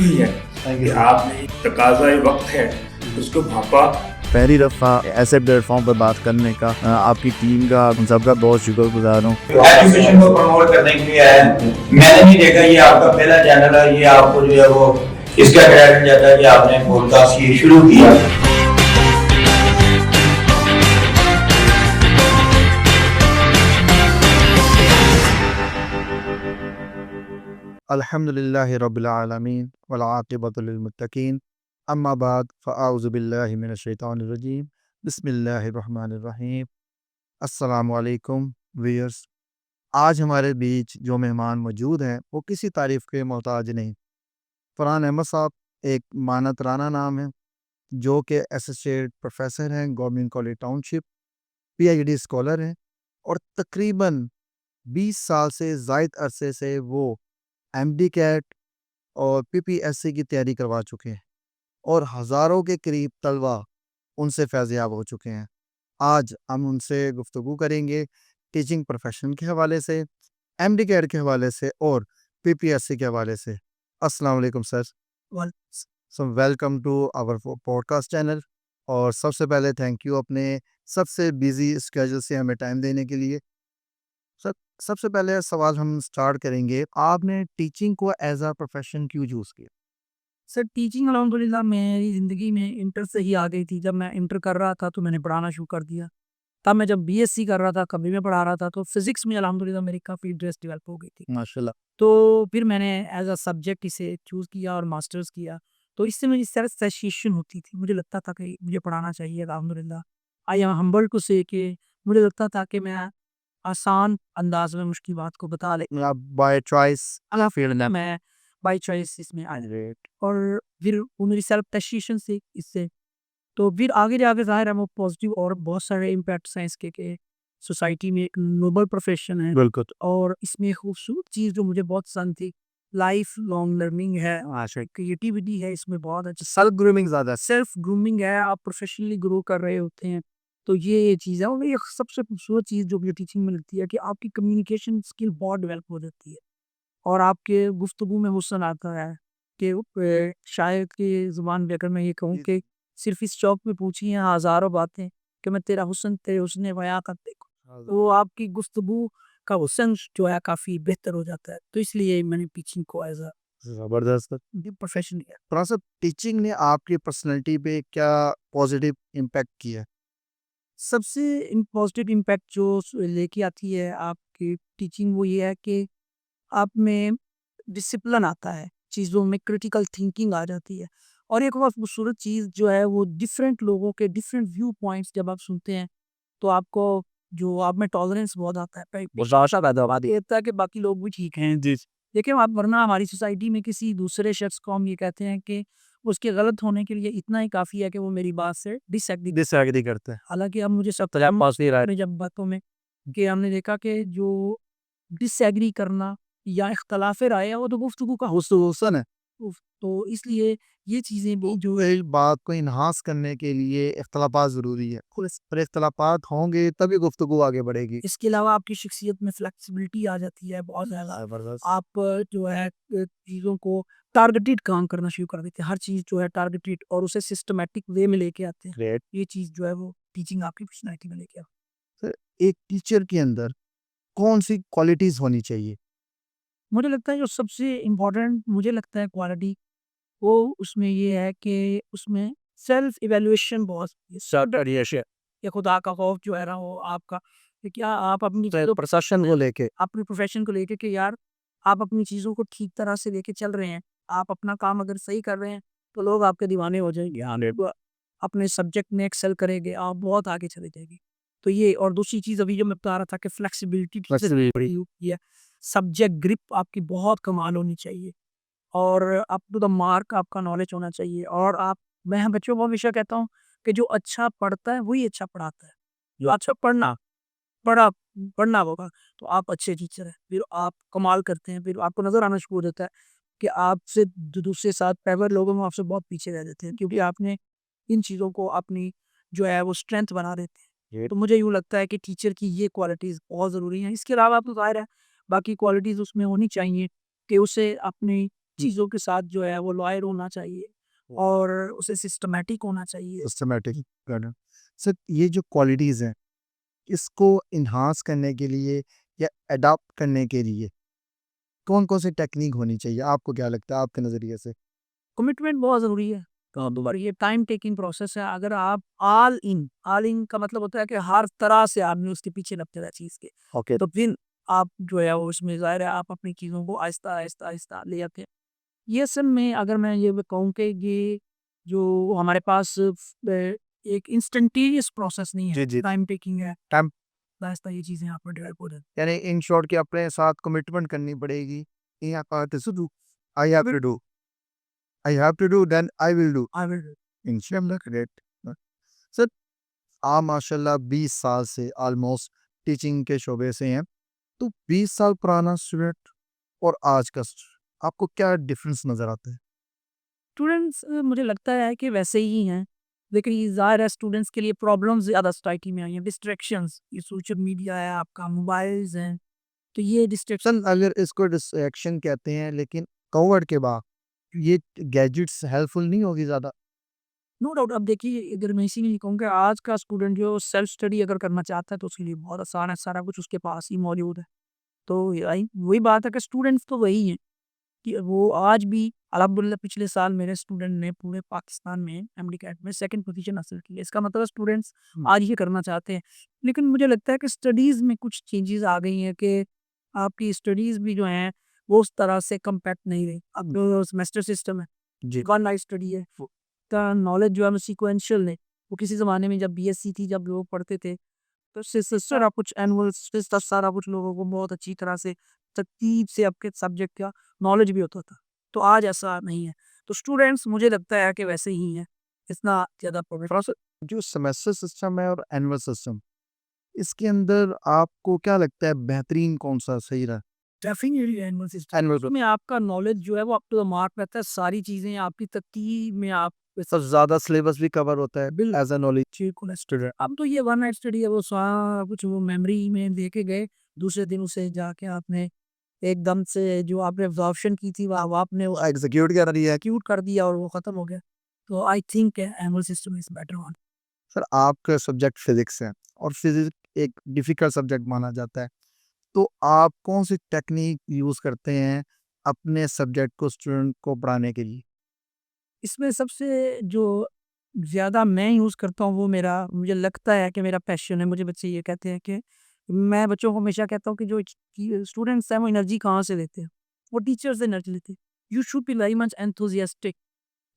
हुई है कि आपने तकाज़ा वक्त है उसको भापा। पहली दफ़ा ऐसे प्लेटफॉर्म पर बात करने का आपकी टीम का उन सबका बहुत शुक्रगुजार हूँ। एजुकेशन को प्रमोट करने के लिए आया है। मैंने नहीं देखा ये आपका पहला चैनल है, ये आपको जो है वो इसका क्रेडिट जाता है कि आपने पॉडकास्ट ये शुरू किया। अल्हम्दुलिल्लाहि रब्बिल आलमीन वल आक़िबतु लिल मुत्तक़ीन अम्मा बाद फ़अऊज़ु बिल्लाहि मिनश शैतानिर रजीम बिस्मिल्लाहिर रहमानिर रहीम। अस्सलामु अलैकुम व्यूअर्स। आज हमारे बीच जो मेहमान मौजूद हैं वो किसी तारीफ़ के मोहताज नहीं। फरहान अहमद साहब एक मानत राना नाम है, जो कि एसोसिएट प्रोफेसर हैं government college township, PhD scholar हैं और तकरीबन 20 साल से ज़ायद अरसे से वो एमडी कैट और पीपीएससी की तैयारी करवा चुके हैं और हज़ारों के करीब तलबा उनसे फैज़याब हो चुके हैं। आज हम उनसे गुफ्तगू करेंगे टीचिंग प्रोफेशन के हवाले से, एमडी कैट के हवाले से और पीपीएससी के हवाले से। अस्सलाम वालेकुम sir. So welcome to our podcast channel. और सबसे पहले थैंक यू अपने सबसे बिजी स्केड्यूल से हमें टाइम देने के लिए। सर, सबसे पहले सवाल हम स्टार्ट करेंगे, आपने टीचिंग को एज अ प्रोफेशन क्यों चूज़ किया? सर टीचिंग अल्हम्दुलिल्लाह मेरी ज़िंदगी में इंटर से ही आ गई थी। जब मैं इंटर कर रहा था तो मैंने पढ़ाना शुरू कर दिया। तब मैं जब बीएससी कर रहा था, कभी मैं पढ़ा रहा था, तो फिज़िक्स में अल्हम्दुलिल्लाह मेरी काफ़ी इंटरेस्ट डेवलप हो गई थी। माशाल्लाह। तो फिर मैंने एज़ अ सब्जेक्ट इसे चूज़ किया और मास्टर्स किया। तो इससे मेरी सेल्फ सैटिस्फैक्शन होती थी। मुझे लगता था कि मुझे पढ़ाना चाहिए अल्हम्दुलिल्लाह। आई एम हम्बल्ड टू से कि मुझे लगता था कि मैं आसान अंदाज़ में मुश्किल बात को बता ले आप बाय चॉइस फील्ड में मैं बाय चॉइस इसमें आ ग्रेट। और फिर वो मेरी सेल्फ टैक्सेशन से इससे तो फिर आगे जाके ज़ाहिर है वो पॉजिटिव और बहुत सारे इम्पैक्ट्स हैं इसके कि सोसाइटी में एक नोबल प्रोफेशन है बिल्कुल। और इसमें खूबसूरत चीज़ जो मुझे बहुत पसंद थी, लाइफ लॉन्ग लर्निंग है, क्रिएटिविटी है इसमें बहुत अच्छा, सेल्फ ग्रूमिंग ज़्यादा सेल्फ ग्रूमिंग है, आप प्रोफेशनली ग्रो कर रहे होते हैं। तो ये चीज़ है और ये सबसे खूबसूरत चीज़ जो मुझे टीचिंग में लगती है कि आपकी कम्युनिकेशन स्किल बहुत डेवलप हो जाती है और आपके गुफ्तगू में हुस्न आता है कि शायर की ज़ुबान पे अगर मैं ये कहूँ कि सिर्फ़ इस चौक पे पूछी हैं हज़ारों बातें कि मैं तेरा हुस्न तेरे हुस्न बयाँ कर देखूँ। तो वो आपकी गुफ्तगू का हुस्न जो है काफ़ी बेहतर हो जाता है। तो इसलिए मैंने टीचिंग को एज़ अ ज़बरदस्त। प्रोफ़ेशन लिया। थोड़ा सा टीचिंग ने आपकी पर्सनैलिटी पे क्या पॉजिटिव इम्पैक्ट किया है? सबसे पॉज़िटिव इम्पैक्ट जो लेके आती है आपकी टीचिंग वो ये है कि आप में डिसिप्लिन आता है, चीज़ों में क्रिटिकल थिंकिंग आ जाती है और एक बहुत खूबसूरत चीज़ जो है वो डिफरेंट लोगों के डिफरेंट व्यू पॉइंट्स जब आप सुनते हैं, तो आपको जो आप में टॉलरेंस बहुत आता है, बर्दाश्त पैदा ये होता है कि बाकी लोग भी ठीक हैं। जी। देखिए आप वरना हमारी सोसाइटी में किसी दूसरे शख्स को हम ये कहते हैं कि उसके गलत होने के लिए इतना ही काफ़ी है कि वो मेरी बात से डिसएग्री डिसएग्री करते हैं। हालाँकि अब मुझे सब तजाब पास नहीं रहा है जब बातों में कि हमने देखा कि जो डिसएग्री करना या इख्तलाफ राय है वो तो गुफ्तगू का हुस्न है। तो इसलिए ये चीज़ें भी जो एक बात को इन्हांस करने के लिए इख्तलाफात ज़रूरी है। पर इख्तलाफात होंगे तभी गुफ्तगू आगे बढ़ेगी। इसके अलावा आपकी शख्सियत में फ्लेक्सिबिलिटी आ जाती है बहुत ज़्यादा। ज़बरदस्त। आप जो है चीज़ों को टारगेटेड काम करना शुरू कर देते हैं। हर चीज़ जो है टारगेटेड और उसे सिस्टमैटिक वे में लेके आते हैं। ग्रेट। ये चीज़ जो है वो टीचिंग आपकी पर्सनैलिटी में लेके आती सर, एक टीचर के अंदर कौन-सी क्वालिटीज़ होनी चाहिए? है। मुझे लगता है जो सबसे इम्पोर्टेंट मुझे लगता है क्वालिटी वो उसमें ये है कि उसमें सेल्फ इवैल्यूएशन बहुत ये खुदा का खौफ जो है ना वो आपका कि क्या आप अपनी प्रशासन को लेके अपनी प्रोफेशन को लेके कि यार आप अपनी चीज़ों को ठीक तरह से लेके चल रहे हैं, आप अपना काम अगर सही कर रहे हैं तो लोग आपके दीवाने हो जाएंगे। वो अपने सब्जेक्ट में एक्सेल करेंगे, आप बहुत आगे चले जाएंगे। तो ये और दूसरी चीज़ अभी जो मैं बता रहा था कि फ्लेक्सिबिलिटी फ्लेक्सिबिलिटी। है, सब्जेक्ट ग्रिप आपकी बहुत कमाल होनी चाहिए और अप टू द मार्क आपका नॉलेज होना चाहिए और आप मैं बच्चों को हमेशा कहता हूँ कि जो अच्छा पढ़ता है वही अच्छा पढ़ाता है। जो अच्छा पढ़ा पढ़ना होगा तो आप अच्छे टीचर हैं। फिर आप कमाल करते हैं, फिर आपको नज़र आना शुरू हो जाता है कि आपसे दूसरे साथ पेवर लोगों में आपसे बहुत पीछे रह जाते हैं क्योंकि आपने इन चीज़ों को अपनी जो है वो स्ट्रेंथ बना देते हैं। तो मुझे यूँ लगता है कि टीचर की ये क्वालिटीज़ बहुत ज़रूरी हैं। इसके अलावा तो ज़ाहिर है बाकी क्वालिटीज़ उसमें होनी चाहिए कि उसे अपनी चीज़ों के साथ जो है वो लॉयर होना चाहिए और उसे सिस्टमैटिक होना चाहिए। Systematic garden. सर ये जो क्वालिटीज़ हैं, इसको इन्हांस करने के लिए या अडॉप्ट करने के लिए कौन-कौन सी टेक्नीक होनी चाहिए? आपको क्या लगता है आपके नज़रिए से? कमिटमेंट बहुत ज़रूरी है और ये टाइम टेकिंग प्रोसेस है। अगर आप ऑल इन का मतलब होता है कि हर तरह से आदमी उसके पीछे लगते रहे चीज़ के, ओके। तो फिर आप जो है वो उसमें ज़ाहिर है आप अपनी चीज़ों को आहिस्ता-आहिस्ता ले जाते हैं। ये असल में अगर मैं ये कहूँ कि ये जो हमारे पास एक इंस्टेंटेनियस प्रोसेस नहीं है, जी, जी। टाइम टेकिंग है, टाइम आहिस्ता ये चीज़ें यहाँ पर डेवलप हो जाती हैं। यानी इन शॉर्ट कि अपने साथ कमिटमेंट करनी पड़ेगी। कि यहाँ पर to do, I have to do, I have to do then I will do। I will इंशाल्लाह ग्रेट। सर आप माशाल्लाह 20 साल से ऑलमोस्ट टीचिंग के शोबे से हैं। तो 20 साल पुराना स्टूडेंट और आज का आपको क्या डिफरेंस नज़र आता है? स्टूडेंट्स मुझे लगता है कि वैसे ही हैं, लेकिन ये ज़ाहिर है स्टूडेंट्स के लिए प्रॉब्लम्स ज़्यादा सोसाइटी में आई हैं, डिस्ट्रैक्शंस, ये सोशल मीडिया है, आपका मोबाइल्स हैं, तो ये डिस्ट्रैक्शन सर अगर इसको डिस्ट्रैक्शन कहते हैं लेकिन कवर्ड के बाद ये गैजेट्स हेल्पफुल नहीं होगी ज़्यादा? No doubt. अब देखिए अगर मैं इसीलिए कहूँ कि आज का स्टूडेंट जो सेल्फ स्टडी अगर करना चाहता है तो उसके लिए बहुत आसान है, सारा कुछ उसके पास ही मौजूद है। तो यही वही बात है कि स्टूडेंट्स तो वही हैं कि वो आज भी अल्हम्दुलिल्लाह पिछले साल मेरे स्टूडेंट ने पूरे पाकिस्तान में एमडीकैट में सेकंड पोजीशन हासिल की है। इसका मतलब स्टूडेंट्स आज ये करना चाहते हैं। लेकिन मुझे लगता है कि स्टडीज़ में कुछ चेंजेस आ गई हैं कि आपकी स्टडीज़ भी जो हैं वो उस तरह से कम्पैक्ट नहीं रही। अब जो सेमेस्टर सिस्टम है, जी। वन नाइट स्टडी है, वो का नॉलेज जो है वो सीक्वेंशियल है। वो किसी ज़माने में जब बीएससी थी, जब लोग पढ़ते थे तो सारा कुछ एनुअल सारा कुछ लोगों को बहुत अच्छी तरह से तरतीब से आपके सब्जेक्ट का नॉलेज भी होता था। तो आज ऐसा नहीं है। तो स्टूडेंट्स मुझे लगता है कि वैसे ही हैं, इतना ज़्यादा प्रोग्रेस थोड़ा सा जो सेमेस्टर सिस्टम है और एनुअल सिस्टम इसके अंदर आपको क्या लगता है बेहतरीन कौन-सा सही रहा? डेफिनिटली एनुअल सिस्टम एनुअल में आपका नॉलेज जो है वो अप टू द मार्क रहता है। सारी चीज़ें आपकी तरतीब में आप सब ज़्यादा सिलेबस भी कवर होता है बिल एज़ अ नॉलेज बिल्कुल स्टूडेंट। अब तो ये वन नाइट स्टडी है, वो सारा कुछ वो मेमोरी में दे के गए, दूसरे दिन उसे जाके आपने एकदम से जो आपने अब्ज़ॉर्प्शन की थी वो आपने वो एग्ज़ीक्यूट कर रही है। एक्यूट कर दिया और वो ख़त्म हो गया। तो I think annual system is better one. Sir आपका सब्जेक्ट फिज़िक्स है और फिज़िक्स एक डिफ़िकल्ट सब्जेक्ट माना जाता है। तो आप कौन-सी टेक्नीक यूज़ करते हैं अपने सब्जेक्ट को स्टूडेंट को पढ़ाने के लिए? इसमें सबसे जो ज़्यादा मैं यूज़ करता हूँ वो मेरा मुझे लगता है कि मेरा पैशन है। मुझे बच्चे ये कहते हैं कि मैं बच्चों को हमेशा कहता हूँ कि जो स्टूडेंट्स हैं वो एनर्जी कहाँ से लेते हैं? वो टीचर से एनर्जी लेते हैं। You should be very much enthusiastic.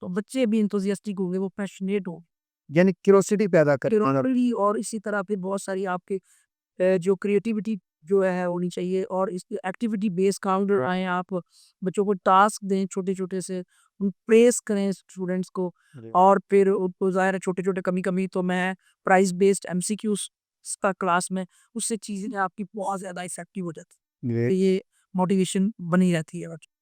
तो बच्चे भी एंथुसियास्टिक होंगे, वो पैशनेट होंगे। यानी क्यूरोसिटी पैदा करना। क्यूरियोसिटी और इसी तरह फिर बहुत सारी आपके जो क्रिएटिविटी जो है होनी चाहिए और इस एक्टिविटी बेस्ड काउंटर आए आप बच्चों को टास्क दें छोटे-छोटे से, प्रेज़ करें स्टूडेंट्स को जी। और फिर उनको ज़ाहिर है छोटे-छोटे कभी-कभी तो मैं प्राइज़ बेस्ड एमसीक्यूज़ का क्लास में उससे चीज़ें आपकी बहुत ज़्यादा इफ़ेक्टिव हो जाती है। तो ग्रेट। ये मोटिवेशन बनी रहती है बच्चों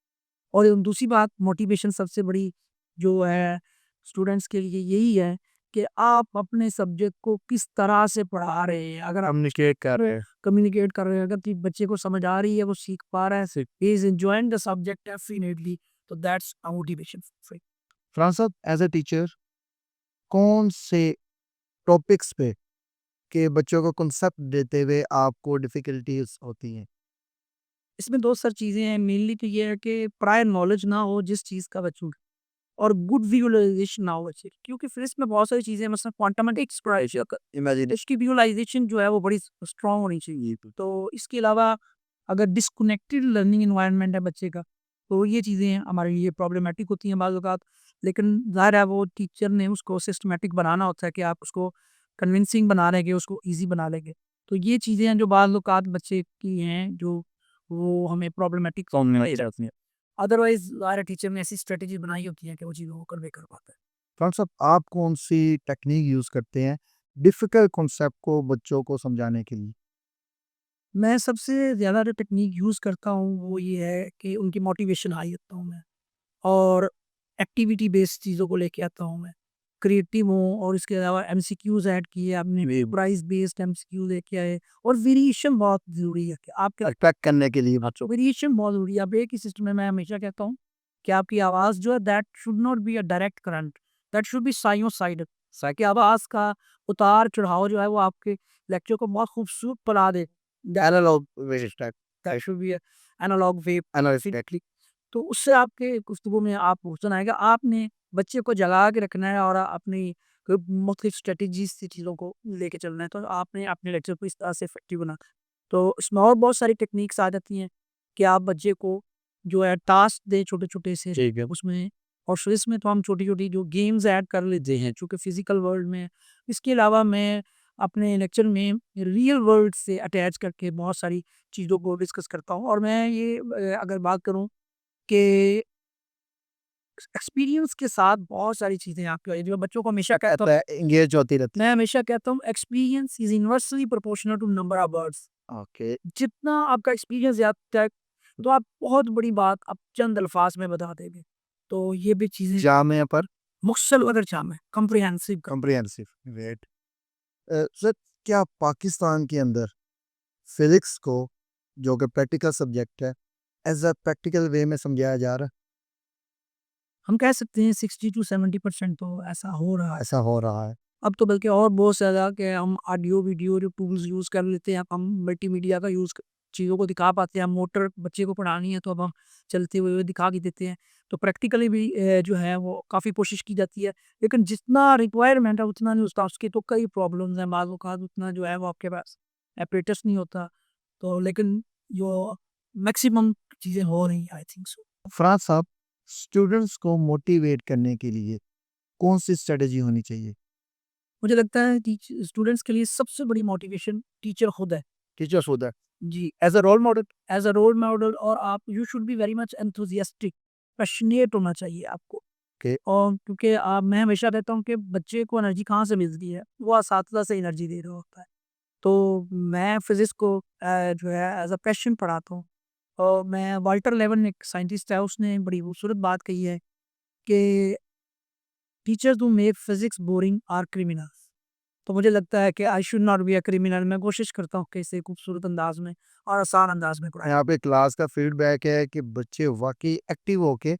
और दूसरी बात मोटिवेशन सबसे बड़ी जो है स्टूडेंट्स के लिए यही है कि आप अपने सब्जेक्ट को किस तरह से पढ़ा रहे हैं। अगर आप कम्युनिकेट कर रहे हैं। कम्युनिकेट कर रहे हैं, अगर बच्चे को समझ आ रही है, वो सीख पा रहा है, he is enjoying the subject definitely, तो that's a motivation for Farhan साहब एज़ अ टीचर कौन से टॉपिक्स पे के बच्चों को कांसेप्ट देते हुए आपको डिफ़िकल्टीज़ होती हैं? इसमें 2 सर चीज़ें हैं, मेनली तो ये है कि प्रायर नॉलेज ना हो जिस चीज़ का बच्चों को और गुड विजुअलाइज़ेशन ना हो बच्चे की। क्योंकि फिर इसमें बहुत सारी चीज़ें मसलन क्वांटमेटिक्स पढ़ाई इमेजिन इसकी विजुअलाइज़ेशन जो है वो बड़ी स्ट्रॉन्ग होनी चाहिए। तो इसके अलावा अगर डिस्कनेक्टेड लर्निंग एनवायरनमेंट है बच्चे का, तो ये चीज़ें हमारे लिए प्रॉब्लमैटिक होती हैं बाज़ औक़ात। लेकिन ज़ाहिर है वो टीचर ने उसको सिस्टमैटिक बनाना होता है कि आप उसको कन्विंसिंग बना लेंगे, उसको ईज़ी बना लेंगे। तो ये चीज़ें हैं जो बाज़ औक़ात बच्चे की हैं जो वो हमें प्रॉब्लमैटिक समझ जाती हैं। अदरवाइज़ ज़ाहिर है टीचर ने ऐसी स्ट्रैटेजी बनाई होती है कि वो चीज़ों को कन्वे कर पाता है। फरहान साहब आप कौन-सी टेक्नीक यूज़ करते हैं डिफ़िकल्ट कांसेप्ट को बच्चों को समझाने के लिए? मैं सबसे ज़्यादा जो टेक्नीक यूज़ करता हूँ वो ये है कि उनकी मोटिवेशन हाई रखता हूँ मैं और एक्टिविटी बेस्ड चीज़ों को लेके आता हूँ मैं। क्रिएटिव हूँ और इसके अलावा एमसीक्यूज़ ऐड किए आपने, प्राइज़ बेस्ड एमसीक्यू लेके आए और वेरिएशन बहुत ज़रूरी है कि आपके अट्रैक्ट करने के लिए बच्चों को। वेरिएशन बहुत ज़रूरी है। आप एक ही सिस्टम में मैं हमेशा कहता हूँ कि आपकी आवाज़ जो है that should not be a direct current, that should B sinusoidal, कि आवाज़ का उतार-चढ़ाव जो है वो आपके लेक्चर को बहुत खूबसूरत बना दे। Analogue wave type, that should be a analogue wave analogue basically. तो उससे आपके गुफ्तगू में आप रोशन आएगा। आपने बच्चे को जगा के रखना है और अपनी मुख्तलिफ स्ट्रेटजीज से चीज़ों को लेके चलना है, तो आपने अपने लेक्चर को इस तरह से इफेक्टिव बनाना है। तो इसमें और बहुत सारी टेक्निक्स आ जाती हैं कि आप बच्चे को जो है टास्क दें छोटे-छोटे से ठीक है। उसमें, और फिर इसमें तो हम छोटी-छोटी जो गेम्स ऐड कर लेते हैं चूँकि फिज़िकल वर्ल्ड में। इसके अलावा मैं अपने लेक्चर में रियल वर्ल्ड से अटैच करके बहुत सारी चीज़ों को डिस्कस करता हूँ, और मैं ये अगर बात करूँ कि एक्सपीरियंस के साथ बहुत सारी चीज़ें आपकी जो बच्चों को हमेशा कहता हूँ, एंगेज होती रहती मैं हमेशा कहता हूँ experience is inversely proportional to number of words. है। ओके, जितना आपका एक्सपीरियंस ज़्यादा है, तो आप बहुत बड़ी बात आप चंद अल्फाज में बता देंगे। तो ये भी चीज़ें जामिया पर मुख्तसर अगर शाम है कम्प्रिहेंसिव का। Comprehensive, wait. सर, क्या पाकिस्तान के अंदर फिजिक्स को, जो कि प्रैक्टिकल सब्जेक्ट है, एज अ प्रैक्टिकल वे में समझाया जा रहा हम कह सकते हैं 60 टू 70% तो ऐसा हो रहा है, है। ऐसा हो रहा है? अब तो बल्कि और बहुत ज़्यादा कि हम ऑडियो वीडियो जो टूल्स यूज़ कर लेते हैं, हम मल्टीमीडिया का यूज़ चीज़ों को दिखा पाते हैं। हम मोटर बच्चे को पढ़ानी है तो अब हम चलते हुए दिखा के देते हैं। तो प्रैक्टिकली भी जो है वो काफ़ी कोशिश की जाती है, लेकिन जितना रिक्वायरमेंट है उतना नहीं होता। उसकी तो कई प्रॉब्लम्स हैं, बाज़ औक़ात उतना जो है वो आपके पास एपरेटस नहीं होता। तो लेकिन जो मैक्सिमम चीज़ें हो रही हैं, आई थिंक सो। फराज साहब, स्टूडेंट्स को मोटिवेट करने के लिए कौन सी स्ट्रेटजी होनी चाहिए? मुझे लगता है स्टूडेंट्स के लिए सबसे बड़ी मोटिवेशन टीचर खुद है। टीचर्स होता है। जी, as a role model, as a role model, और आप you should be very much enthusiastic, passionate होना चाहिए आपको। ओके। और क्योंकि मैं हमेशा कहता हूँ कि बच्चे को एनर्जी कहाँ से मिलती है? वो असातिज़ा से एनर्जी दे रहा होता है। तो मैं फिज़िक्स को जो है एज़ अ पैशन पढ़ाता हूँ। और मैं वाल्टर लेवन एक साइंटिस्ट है, उसने बड़ी खूबसूरत बात कही है कि teachers who make physics boring are criminals. तो मुझे लगता है कि I should not be a criminal. मैं कोशिश करता हूँ कि इसे खूबसूरत अंदाज में और आसान अंदाज में पढ़ाया। यहाँ पे क्लास का फीडबैक है कि बच्चे वाकई एक्टिव होके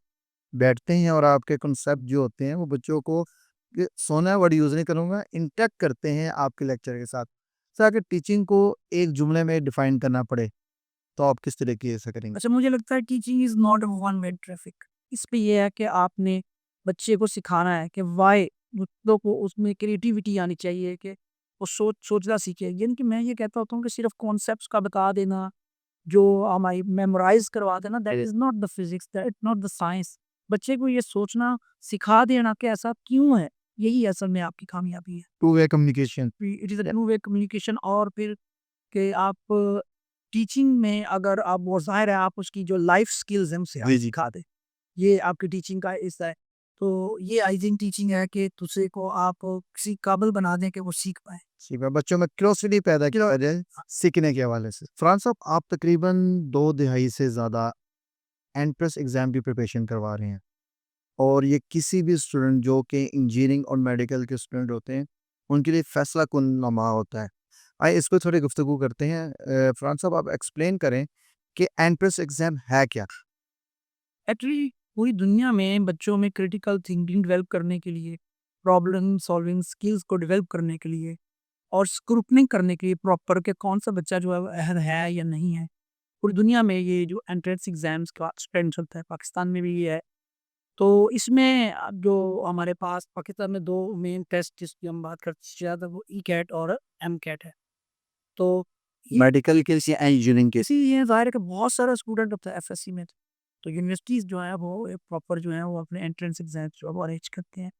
बैठते हैं और आपके कॉन्सेप्ट जो होते हैं वो बच्चों को, ये सोना वर्ड यूज़ नहीं करूँगा, इंटरेक्ट करते हैं आपके लेक्चर के साथ। सर, अगर टीचिंग को एक जुमले में डिफाइन करना पड़े तो आप किस तरीके से करेंगे? अच्छा, मुझे लगता है teaching is not a one way traffic. इसमें ये है कि आपने बच्चे को सिखाना है कि व्हाय, बच्चों को उसमें क्रिएटिविटी आनी चाहिए कि वो सोचना सीखे। यानी कि मैं ये कहता होता हूँ कि सिर्फ कॉन्सेप्ट्स का बता देना, जो हमारी मेमोराइज़ करवा देना, that is not the physics, that not the science. बच्चे को ये सोचना सिखा देना कि ऐसा क्यों है, यही असल में आपकी कामयाबी है। Two way communication. It is a two way communication. और फिर कि आप टीचिंग में अगर आप, वो ज़ाहिर है आप उसकी जो लाइफ स्किल्स हैं उसे आप जी, जी। सिखा दें। ये आपकी टीचिंग का हिस्सा है। तो ये आई थिंक टीचिंग है कि दूसरे को आप किसी काबिल बना दें कि वो सीख पाए। ठीक है, बच्चों में क्यूरियोसिटी पैदा किया जाए सीखने के हवाले से। फरहान साहब, आप तकरीबन 2 दिहाई से ज़्यादा एंट्रेंस एग्ज़ाम की प्रिपरेशन करवा रहे हैं, और ये किसी भी स्टूडेंट जो कि इंजीनियरिंग और मेडिकल के स्टूडेंट होते हैं, उनके लिए फ़ैसला कुन नमा होता है। आइए इस पे थोड़ी गुफ्तगू करते हैं। फरहान साहब, आप एक्सप्लेन करें कि एंट्रेंस एग्ज़ाम है क्या? एक्चुअली पूरी दुनिया में बच्चों में क्रिटिकल थिंकिंग डेवलप करने के लिए, प्रॉब्लम सॉल्विंग स्किल्स को डेवलप करने के लिए, और स्क्रूटनिंग करने के लिए प्रॉपर कि कौन सा बच्चा जो है वो अहल है या नहीं है, पूरी दुनिया में ये जो एंट्रेंस एग्जाम्स का ट्रेंड चलता है, पाकिस्तान में भी ये है। तो इसमें जो हमारे पास पाकिस्तान में दो मेन टेस्ट जिसकी हम बात करते हैं ज़्यादा, वो ई कैट और एम कैट है। तो ये मेडिकल के या इंजीनियरिंग के? इसी ये ज़ाहिर है कि बहुत सारा स्टूडेंट होता है एफएससी में। तो यूनिवर्सिटीज़ जो है वो एक प्रॉपर जो है वो अपने एंट्रेंस एग्जाम्स जो है वो अरेंज करते हैं,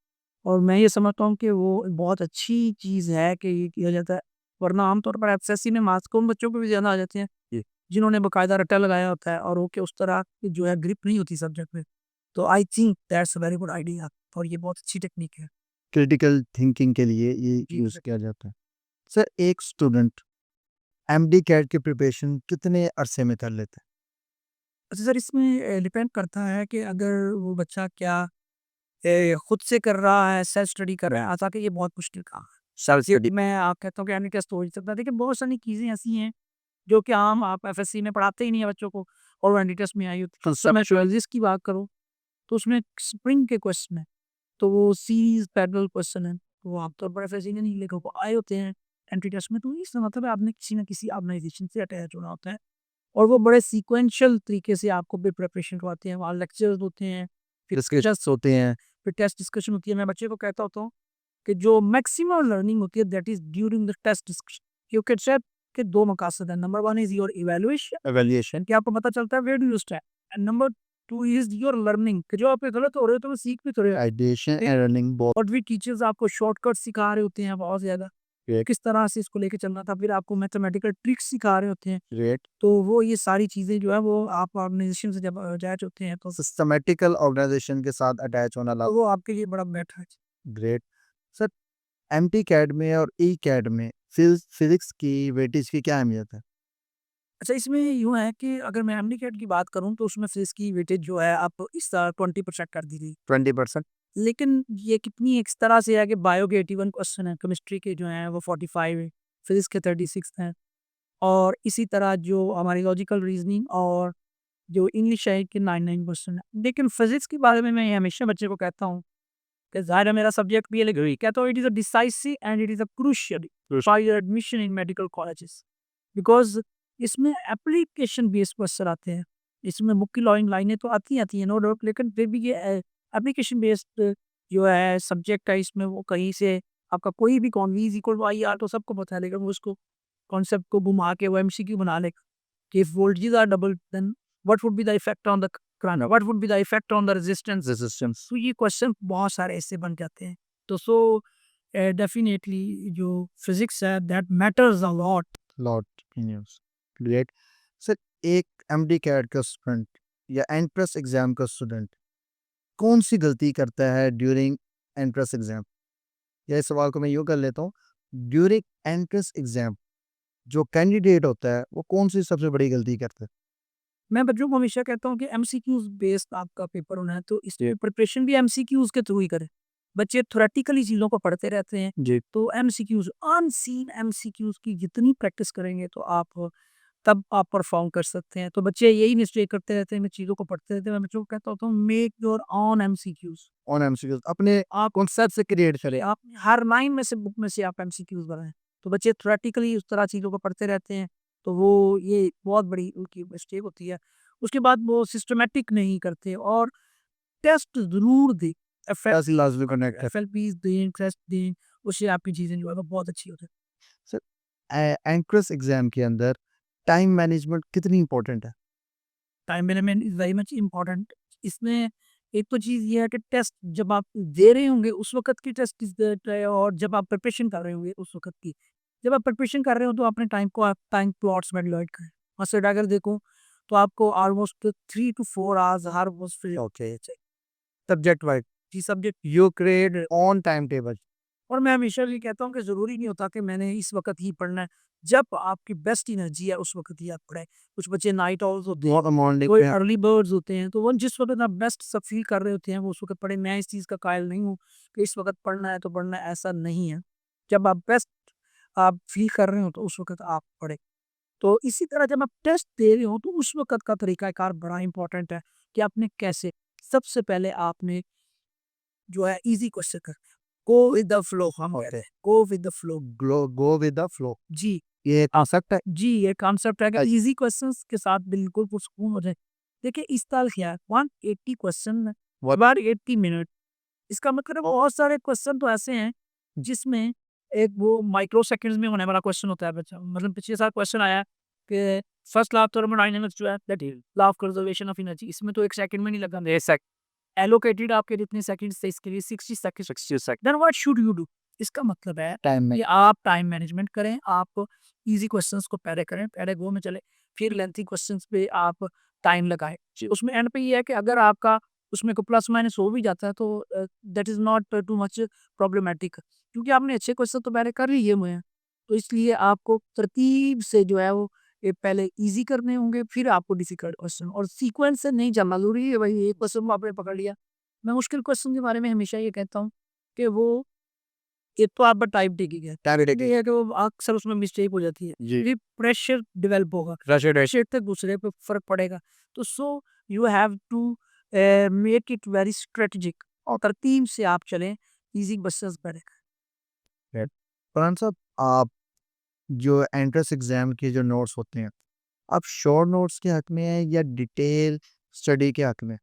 और मैं ये समझता हूँ कि वो बहुत अच्छी चीज़ है कि ये किया जाता है। वरना आमतौर पर एफएससी में मार्क्स कम बच्चों को भी ज़्यादा आ जाते हैं, जी। जिन्होंने बाकायदा रट्टा लगाया होता है और वो कि उस तरह की जो है ग्रिप नहीं होती सब्जेक्ट में। तो I think that's a very good idea, और ये बहुत अच्छी टेक्निक है। क्रिटिकल थिंकिंग के लिए ये जी, यूज़ किया जाता है। सर, एक स्टूडेंट एमडी कैट की प्रिपरेशन कितने अरसे में कर लेता है? अच्छा सर, इसमें डिपेंड करता है कि अगर वो बच्चा क्या खुद से कर रहा है, सेल्फ स्टडी कर रहा है, हालाँकि ये बहुत मुश्किल काम है। Self study. मैं आप कहता हूँ कि यानी टेस्ट हो ही सकता है। देखिए बहुत सारी चीज़ें ऐसी हैं जो कि आम आप एफएससी में पढ़ाते ही नहीं है बच्चों को, और वो एंटी टेस्ट में आई होती है। तो मैं ज्वेलरीज़ की बात करूँ तो उसमें स्प्रिंग के क्वेश्चन है, तो वो सीरीज पैरेलल क्वेश्चन है, तो वो आमतौर पर ऐसे नहीं लिखे को आए होते हैं एंट्री टेस्ट में। तो इसका मतलब है आपने किसी न किसी ऑर्गेनाइजेशन से अटैच होना होता है और वो बड़े सीक्वेंशियल तरीके से आपको भी प्रिपरेशन करवाते हैं। वहाँ लेक्चर्स होते हैं, फिर डिस्कशंस होते हैं। फिर टेस्ट डिस्कशन होती है। मैं बच्चे को कहता होता हूँ कि जो मैक्सिमम लर्निंग होती है that is during the test discussion. You can say के दो मकासद है, number one is your evaluation evaluation, कि आपको पता चलता है where do you stand, and number two is your learning कि जो आप पे गलत हो रहे हो तो वो सीख भी तो रहे हो। आइडेशन एक- एंड रनिंग बोथ। और भी टीचर्स आपको शॉर्टकट सिखा रहे होते हैं बहुत ज्यादा, Great. किस तरह से इसको लेके चलना था, फिर आपको मैथमेटिकल ट्रिक्स सिखा रहे होते हैं। ग्रेट। तो वो ये सारी चीजें जो है वो आप ऑर्गेनाइजेशन से जब अटैच होते हैं तो सिस्टमैटिकल ऑर्गेनाइजेशन के साथ अटैच होना वो आपके लिए बड़ा बेटर है। ग्रेट। सर, एमटी कैड में और ई कैड में फिजिक्स की वेटेज की क्या अहमियत है? अच्छा, इसमें यूँ है कि अगर मैं एमडी कैट की बात करूँ तो उसमें फिजिक्स की वेटेज जो है आप इस 20% कर दी गई। 20%। लेकिन ये कितनी इस तरह से है कि बायो के 81 क्वेश्चन है, केमिस्ट्री के जो हैं वो 45 है, फिजिक्स के 36 हैं, और इसी तरह जो हमारी लॉजिकल रीजनिंग और जो इंग्लिश है कि 99% है। लेकिन फिजिक्स के बारे में मैं ये हमेशा बच्चे को कहता हूँ कि ज़ाहिर है मेरा सब्जेक्ट भी अलग है, कहता हूँ it is a decisive and it is a crucial for your admission in medical colleges, because इसमें एप्लीकेशन बेस्ड क्वेश्चन आते हैं। इसमें मुख्य लॉइंग लाइनें तो आती हैं नो डाउट, लेकिन फिर भी ये एप्लीकेशन बेस्ड जो है सब्जेक्ट है, इसमें वो कहीं से आपका कोई भी कौन V is equal Y R तो सबको पता है, लेकिन वो उसको कॉन्सेप्ट को घुमा के वो एमसीक्यू बना लेगा कि if voltages are double then what would be the effect on the current, what would be the effect on the resistance. तो ये क्वेश्चन बहुत सारे ऐसे बन जाते हैं। तो सो डेफिनेटली जो फिजिक्स है that matters a lot. Lot news. Great. Sir, एक एमडी कैड का स्टूडेंट या एंट्रेंस एग्जाम का स्टूडेंट कौन सी गलती करता है ड्यूरिंग एंट्रेंस एग्जाम? या इस सवाल को मैं यूँ कर लेता हूँ, ड्यूरिंग एंट्रेंस एग्जाम जो कैंडिडेट होता है वो कौन सी सबसे बड़ी गलती करता है? मैं बच्चों को हमेशा कहता हूँ कि एमसीक्यूज बेस्ड आपका पेपर होना है, तो इसमें प्रिपरेशन भी एमसीक्यूज के थ्रू ही करें। बच्चे थ्योरेटिकली चीज़ों को पढ़ते रहते हैं, जी। तो एमसीक्यूज अनसीन एमसीक्यूज की जितनी प्रैक्टिस करेंगे तो आप तब आप परफॉर्म कर सकते हैं। तो बच्चे यही मिस्टेक करते रहते हैं, मैं चीज़ों को पढ़ते रहते हैं। मैं बच्चों को कहता होता हूँ make your on MCQs. On MCQs अपने आप कॉन्सेप्ट से क्रिएट करें। आप हर लाइन में से बुक में से आप एमसीक्यूज बनाएं, तो बच्चे थ्योरेटिकली उस तरह चीज़ों को पढ़ते रहते हैं। तो वो ये बहुत बड़ी उनकी मिस्टेक होती है। उसके बाद वो सिस्टमेटिक नहीं करते और टेस्ट ज़रूर दें। ऐसी लाजमी कनेक्ट है। एफएलपीज़ दें, टेस्ट दें, उससे आपकी चीज़ें जो है वो बहुत अच्छी हो जाए। सर, एंट्रेंस एग्जाम के अंदर टाइम मैनेजमेंट कितनी इंपॉर्टेंट है? Time management is very much important. इसमें एक तो चीज़ ये है कि टेस्ट जब आप दे रहे होंगे उस वक़्त की टेस्ट इज़ दैट है, और जब आप प्रिपरेशन कर रहे होंगे उस वक़्त की। जब आप प्रिपरेशन कर रहे हो तो अपने टाइम को आप टाइम प्लॉट्स में डिवाइड करें। मसलन अगर देखो तो आपको ऑलमोस्ट 3 टू 4 आवर्स हर रोज़ फ्री होते चाहिए। सब्जेक्ट वाइज जी subject. You create own time table. और मैं हमेशा ये कहता हूँ कि ज़रूरी नहीं होता कि मैंने इस वक़्त ही पढ़ना है। जब आपकी बेस्ट एनर्जी है उस वक़्त ही आप पढ़ें। कुछ बच्चे नाइट आउल्स होते हैं, बहुत मॉर्निंग कोई में अर्ली बर्ड्स होते हैं, तो वो जिस वक़्त आप बेस्ट सब फ़ील कर रहे होते हैं वो उस वक़्त पढ़ें। मैं इस चीज़ का कायल नहीं हूँ कि इस वक़्त पढ़ना है तो पढ़ना है, ऐसा नहीं है। जब आप बेस्ट आप फ़ील कर रहे हो तो उस वक़्त आप पढ़ें। तो इसी तरह जब आप टेस्ट दे रहे हो तो उस वक़्त का तरीक़ाकार बड़ा इम्पोर्टेंट है कि आपने कैसे। सबसे पहले आपने जो है ईज़ी क्वेश्चन कर, गो विद द फ्लो हम कहते हैं, go with the flow. Go with the flow, जी। ये कॉन्सेप्ट है। जी, ये कॉन्सेप्ट है कि अच्छा। ईज़ी क्वेश्चंस के साथ बिल्कुल पुरसकून हो जाए। देखिए इस साल क्या है 180 क्वेश्चन बार 80 मिनट। इसका मतलब बहुत सारे क्वेश्चन तो ऐसे हैं जिसमें एक वो माइक्रो सेकंड्स में होने वाला क्वेश्चन होता है बच्चा। मतलब पिछले साल क्वेश्चन आया कि फर्स्ट लॉ ऑफ थर्मोडायनामिक्स जो है that is law of conservation of energy. इसमें तो 1 सेकंड में नहीं लगा, एलोकेटेड आपके जितने सेकंड्स थे इसके लिए 60 second. 60 second then what should you do? इसका मतलब है टाइम में। कि आप टाइम मैनेजमेंट करें, आप ईज़ी क्वेश्चंस को पहले करें, पहले गो में चलें, फिर लेंथी क्वेश्चंस पे आप टाइम लगाएँ। उसमें एंड पे ये है कि अगर आपका उसमें को प्लस माइनस हो भी जाता है तो that is not too much problematic, क्योंकि आपने अच्छे क्वेश्चन तो पहले कर लिए हुए हैं। तो इसलिए आपको तरतीब से जो है वो ये पहले ईज़ी करने होंगे, फिर आपको डिफ़िकल्ट क्वेश्चन, और सीक्वेंस से नहीं चलना ज़रूरी है भाई एक क्वेश्चन को आपने पकड़ लिया। मैं मुश्किल क्वेश्चन के बारे में हमेशा ये कहता हूँ कि वो एक तो आपका टाइम टेकिंग है। टाइम ये टेकिंग। है कि वो अक्सर उसमें मिस्टेक हो जाती है। जी। फिर प्रेशर डेवलप होगा। रश एक से दूसरे पे फ़र्क पड़ेगा। तो so you have to make it very strategic और तरतीब से आप चलें, ईजी बसेस बढ़ेगा। फरहान साहब, आप जो एंट्रेंस एग्जाम के जो नोट्स होते हैं, आप शॉर्ट नोट्स के हक में हैं या डिटेल स्टडी के हक में?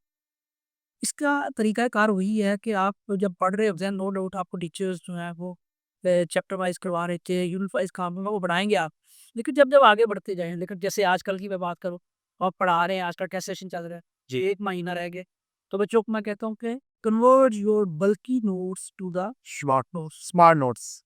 इसका तरीक़ाकार वही है कि आप जब पढ़ रहे होते हैं, नो डाउट आपको टीचर्स जो हैं वो चैप्टर वाइज़ करवा रहे थे, यूनिट वाइज़ काम होगा वो बढ़ाएँगे आप। लेकिन जब आगे बढ़ते जाएँ, लेकिन जैसे आजकल की मैं बात करूँ, आप पढ़ा रहे हैं, आजकल क्या सेशन चल रहा है, जी 1 महीना रह गया, तो बच्चों को मैं कहता हूँ कि convert your bulky notes to the short notes. Smart notes,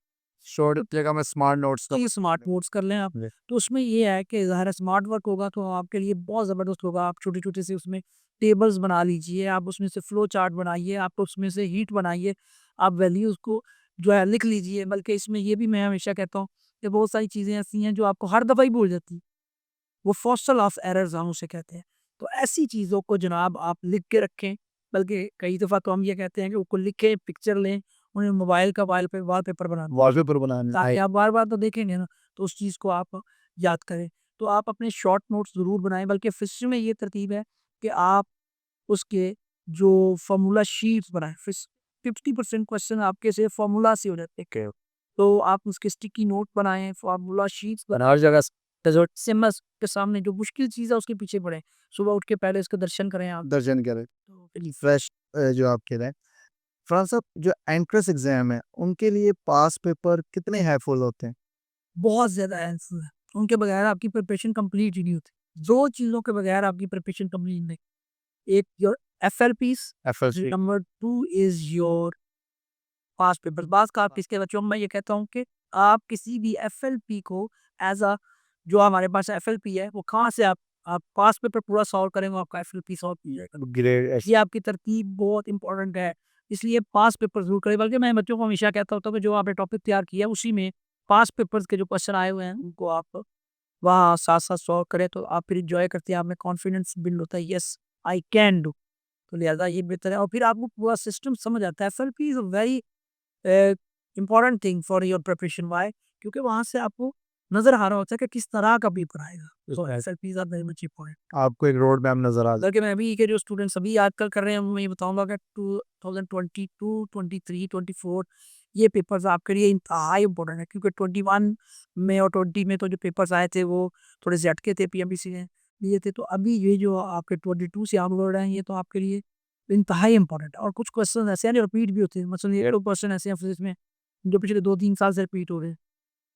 short की जगह में स्मार्ट नोट्स तो ये स्मार्ट नोट्स कर लें आप। जी। तो उसमें ये है कि ज़ाहिर है स्मार्ट वर्क होगा तो आपके लिए बहुत ज़बरदस्त होगा। आप छोटे-छोटे से उसमें टेबल्स बना लीजिए, आप उसमें से फ्लो चार्ट बनाइए, आप उसमें से हीट बनाइए, आप वैल्यूज़ को जो है लिख लीजिए। बल्कि इसमें ये भी मैं हमेशा कहता हूँ कि बहुत सारी चीज़ें ऐसी हैं जो आपको हर दफ़ा ही भूल जाती हैं। वो फॉसल ऑफ एरर्स हम उसे कहते हैं। तो ऐसी चीज़ों को जनाब आप लिख के रखें, बल्कि कई दफ़ा तो हम ये कहते हैं कि उसको लिखें, पिक्चर लें, उन्हें मोबाइल का वॉलपेपर बना दें। वॉलपेपर बनाने ताकि आप बार-बार तो देखेंगे ना, तो उस चीज़ को आप याद करें। तो आप अपने शॉर्ट नोट्स ज़रूर बनाएँ, बल्कि फिज़िक्स में ये तरतीब है कि आप उसके जो फ़ॉर्मूला शीट्स बनाएँ। फिस 50% क्वेश्चन आपके सिर्फ़ फ़ॉर्मूला से हो जाते हैं। के तो आप उसके स्टिकी नोट बनाएँ, फ़ॉर्मूला शीट्स बनाएँ, हर जगह रिज़ल्ट सिमस के सामने जो मुश्किल चीज़ है उसके पीछे पढ़ें। सुबह उठ के पहले इसका दर्शन करें आप। दर्जन करें, तो फिर फ्रेश जो आप कह रहे हैं। फरहान साहब, जो एंट्रेंस एग्जाम है, उनके लिए पास पेपर कितने हेल्पफुल होते हैं? बहुत ज़्यादा हेल्पफुल है। उनके बगैर आपकी प्रिपरेशन कंप्लीट ही नहीं होती। 2 चीज़ों के बगैर आपकी प्रिपरेशन कंप्लीट नहीं। एक your FLPs, FLC number 2 is your past papers. बाज़ का आप इसके बच्चों में मैं ये कहता हूँ कि आप किसी भी एफएलपी को एज़ अ जो हमारे पास एफएलपी है, वो कहाँ से आप पास्ट पेपर पूरा सॉल्व करेंगे, आपका एफएलपी सॉल्व हो जाएगा। ग्रेड ये आपकी तरतीब बहुत इम्पोर्टेंट है, इसलिए पास्ट पेपर ज़रूर करें। बल्कि मैं बच्चों को हमेशा कहता होता हूँ कि जो आपने टॉपिक तैयार किया है, उसी में पास्ट पेपर्स के जो क्वेश्चन आए हुए हैं, उनको आप वहाँ साथ-साथ सॉल्व करें, तो आप फिर एन्जॉय करते हैं, आप में कॉन्फिडेंस बिल्ड होता है, येस आई कैन डू। तो लिहाज़ा ये बेहतर है और फिर आपको पूरा सिस्टम समझ आता है। FLP is a very important thing for your preparation. Why? क्योंकि वहाँ से आपको नज़र आ रहा होता है कि किस तरह का पेपर आएगा। सो एफएलपीज़ आर वेरी मच इम्पोर्टेंट। आपको एक रोड मैप नज़र आ जाए। बल्कि मैं अभी के जो स्टूडेंट्स अभी आजकल कर रहे हैं, मैं ये बताऊँगा कि 2022, 23, 24 ये पेपर्स आपके लिए इंतहाई इम्पोर्टेंट है, क्योंकि 21 में और 20 में तो जो पेपर्स आए थे वो थोड़े से अटके थे, पीएमबीसी ने लिए थे। तो अभी ये जो आपके 22 से आगे बढ़ रहे हैं, ये तो आपके लिए इंतहाई इम्पोर्टेंट है। और कुछ क्वेश्चन ऐसे हैं जो रिपीट भी होते हैं। मसलन ये 2 क्वेश्चन ऐसे हैं फिज़िक्स में जो पिछले 2-3 साल से रिपीट हो रहे हैं।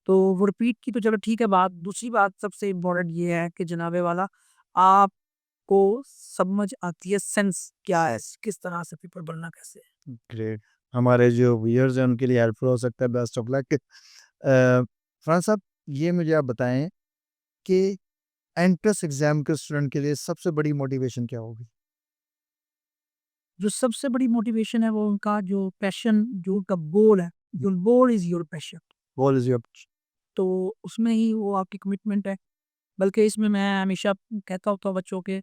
तो वो रिपीट की तो चलो ठीक है बात। दूसरी बात सबसे इम्पोर्टेंट ये है कि जनाबे वाला आपको समझ आती है सेंस क्या है, किस तरह से पेपर बनना कैसे है। ग्रेट। हमारे जो व्यूअर्स हैं उनके लिए हेल्पफुल हो सकता है। Best of luck. फरहान साहब, ये मुझे आप बताएं कि एंट्रेंस एग्जाम के स्टूडेंट के लिए सबसे बड़ी मोटिवेशन क्या होगी? जो सबसे बड़ी मोटिवेशन है वो उनका जो पैशन, जो उनका गोल है, your goal is your passion. Goal is your तो उसमें ही वो आपकी कमिटमेंट है। बल्कि इसमें मैं हमेशा कहता होता हूँ बच्चों के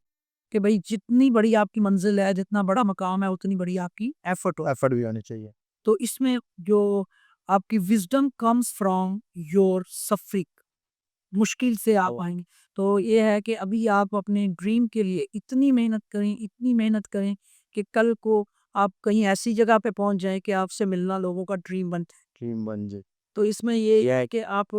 कि भई जितनी बड़ी आपकी मंज़िल है, जितना बड़ा मकाम है, उतनी बड़ी आपकी एफ़र्ट हो। एफर्ट भी होनी चाहिए। तो इसमें जो आपकी wisdom comes from your suffering, मुश्किल से आप आएँगे। तो ये है कि अभी आप अपने ड्रीम के लिए इतनी मेहनत करें कि कल को आप कहीं ऐसी जगह पे पहुँच जाएँ कि आपसे मिलना लोगों का ड्रीम बन जाए। टीम बन जाए। तो इसमें ये है कि आप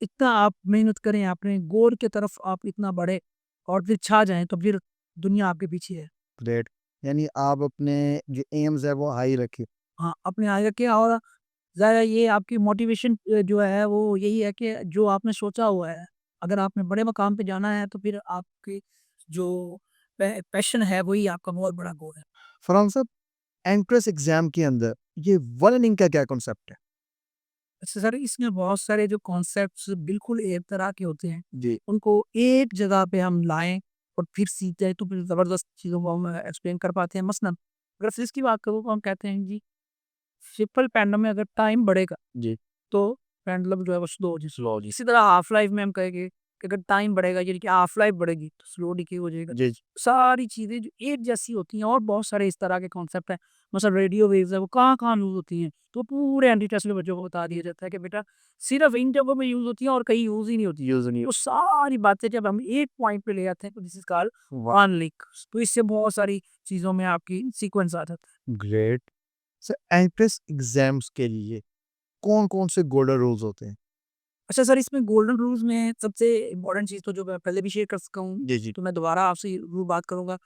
इतना आप मेहनत करें, अपने गोल की तरफ आप इतना बढ़े और फिर छा जाएँ, तो फिर दुनिया आपके पीछे है। ग्रेट। यानी आप अपने जो एम्स है वो हाई रखिए। हाँ, अपने आगे के और ज़ाहिर है ये आपकी मोटिवेशन जो है वो यही है कि जो आपने सोचा हुआ है, अगर आपने बड़े मकाम पे जाना है तो फिर आपकी जो पैशन है वही आपका बहुत बड़ा गोल है। फरहान साहब, एंट्रेंस एग्जाम के अंदर ये वर्निंग का क्या कॉन्सेप्ट है? अच्छा सर, इसमें बहुत सारे जो कॉन्सेप्ट्स बिल्कुल एक तरह के होते हैं, जी। उनको एक जगह पे हम लाएँ और फिर सीखें तो फिर ज़बरदस्त चीज़ों को हम एक्सप्लेन कर पाते हैं। मसलन अगर फिज़िक्स की बात करूँ तो हम कहते हैं जी, सिंपल पेंडुलम में अगर टाइम बढ़ेगा जी। तो पेंडुलम जो है वो स्लो हो जाए। इसी तरह हाफ लाइफ में हम कहेंगे कि अगर टाइम बढ़ेगा यानी कि हाफ लाइफ बढ़ेगी तो स्लो डिके हो जाएगा। जी जी सारी चीज़ें जो एक जैसी होती हैं और बहुत सारे इस तरह के कॉन्सेप्ट हैं। मतलब रेडियो वेव्स है वो कहाँ-कहाँ यूज़ होती हैं। तो पूरे एंटी टेस्ट में बच्चों को बता दिया जाता है कि बेटा सिर्फ़ इन जगहों में यूज़ होती हैं और कहीं यूज़ ही नहीं होती। यूज नहीं तो सारी बातें जब हम एक पॉइंट पे ले आते हैं तो दिस इज़ कॉल्ड हुआ। One link. तो इससे बहुत सारी चीज़ों में आपकी सीक्वेंस आ जाता है। ग्रेट। सर एंट्रेंस एग्जाम्स के लिए कौन कौन से गोल्डन रूल्स होते हैं? अच्छा सर, इसमें गोल्डन रूल्स में सबसे इम्पोर्टेंट चीज़ तो जो मैं पहले भी शेयर कर चुका हूँ, जी जी तो मैं दोबारा आपसे ज़रूर बात करूँगा